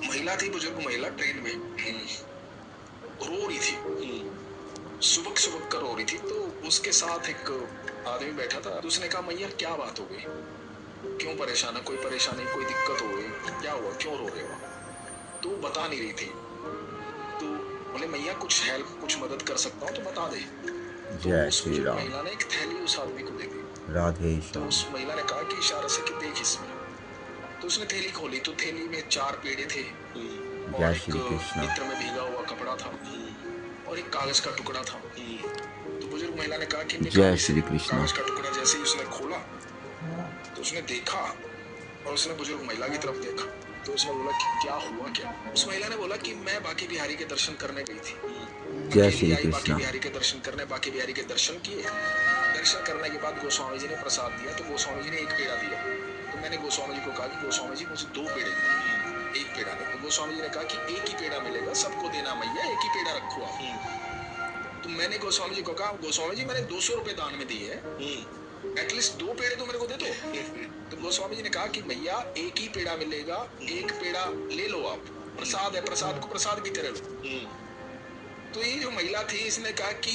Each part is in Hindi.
महिला थी, बुजुर्ग महिला ट्रेन में रो रही थी, सुबक सुबक कर रो रही थी। तो उसके साथ एक आदमी बैठा था। तो उसने कहा, मैया क्या बात हो गई, क्यों परेशान है, कोई परेशानी, कोई दिक्कत हो गई, क्या हुआ, क्यों रो रहे हो? तो वो बता नहीं रही थी। तो बोले, मैया कुछ हेल्प, कुछ मदद कर सकता हूँ तो बता दे। तो जय उस श्री बुजुर्ग राम। महिला ने एक थैली उस आदमी को दे दी। राधे तो श्याम। उस महिला ने कहा कि इशारे से कि देख इसमें। तो उसने थैली खोली तो थैली में 4 पेड़े थे और जय एक श्री कृष्ण। इत्र में भीगा हुआ कपड़ा था और एक कागज का टुकड़ा था। तो बुजुर्ग महिला ने कहा कि निकाल जय इसे। श्री कृष्ण। कागज का टुकड़ा जैसे ही उसने खोला तो उसने देखा और उसने बुजुर्ग महिला की तरफ देखा। तो उसने बोला कि क्या हुआ क्या? उस महिला ने बोला कि मैं बांके बिहारी के दर्शन करने गई थी, जय अकेली श्री आई बांके कृष्ण। बिहारी के दर्शन करने। बांके बिहारी के दर्शन किए, दर्शन करने के बाद गोस्वामी जी ने प्रसाद दिया। तो गोस्वामी जी ने एक पेड़ा दिया। तो मैंने गोस्वामी जी को कहा कि गोस्वामी जी मुझे 2 पेड़े दो, एक पेड़ा नहीं। तो गोस्वामी जी ने कहा कि एक ही पेड़ा मिलेगा, सबको देना मैया, एक ही पेड़ा रखो आप। तो मैंने गोस्वामी जी को कहा, गोस्वामी जी मैंने 200 रुपए दान में दिए हैं, एटलीस्ट 2 पेड़े तो मेरे को दे दो। तो गोस्वामी जी ने कहा कि भैया एक ही पेड़ा मिलेगा, एक पेड़ा ले लो आप, प्रसाद है, प्रसाद को प्रसाद की तरह लो। तो ये जो महिला थी इसने कहा कि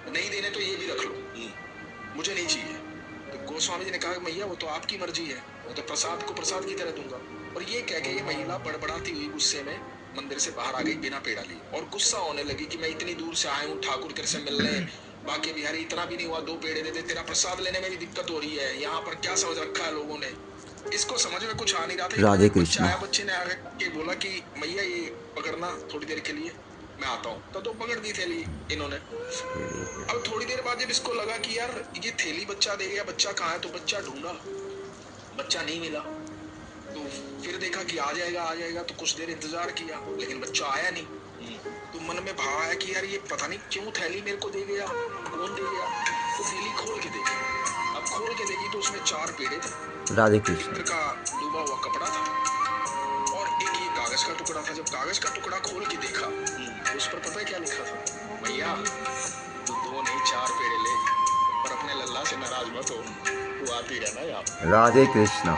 नहीं देने तो ये भी रख लो, मुझे नहीं चाहिए। तो गोस्वामी जी ने कहा, भैया वो तो आपकी मर्जी है, मैं तो प्रसाद को प्रसाद की तरह दूंगा। और ये कह के ये महिला बड़बड़ाती हुई गुस्से में मंदिर से बाहर आ गई बिना पेड़ा लिए और गुस्सा होने लगी कि मैं इतनी दूर से आया हूँ ठाकुर तेरे से मिलने, बाकी बिहारी इतना भी नहीं हुआ 2 पेड़े दे दे, तेरा प्रसाद लेने में भी दिक्कत हो रही है, यहाँ पर क्या समझ रखा है लोगों ने। इसको समझ में कुछ आ नहीं रहा था। इतने में राधे एक बच्चा कृष्ण। आया, बच्चे ने आके बोला कि मैया ये पकड़ना थोड़ी देर के लिए, मैं आता हूँ। तो पकड़ दी थैली इन्होंने। अब थोड़ी देर बाद जब इसको लगा कि यार ये थैली बच्चा दे गया, बच्चा कहाँ है, तो बच्चा ढूंढा, बच्चा नहीं मिला। तो फिर देखा कि आ जाएगा आ जाएगा, तो कुछ देर इंतजार किया लेकिन बच्चा आया नहीं। तो मन में भाव आया कि यार ये पता नहीं क्यों थैली मेरे को दे गया, कौन दे गया। तो थैली खोल के देखी। अब खोल के देखी तो उसमें 4 पेड़े थे, राधे एक कृष्ण। इत्र का डूबा हुआ कपड़ा था और एक ये कागज का टुकड़ा था। जब कागज का टुकड़ा खोल के देखा तो उस पर पता है क्या लिखा था? भैया तू 2 नहीं 4 पेड़े ले, पर अपने लल्ला से नाराज मत हो, तू आती रहना यहाँ। राधे कृष्ण।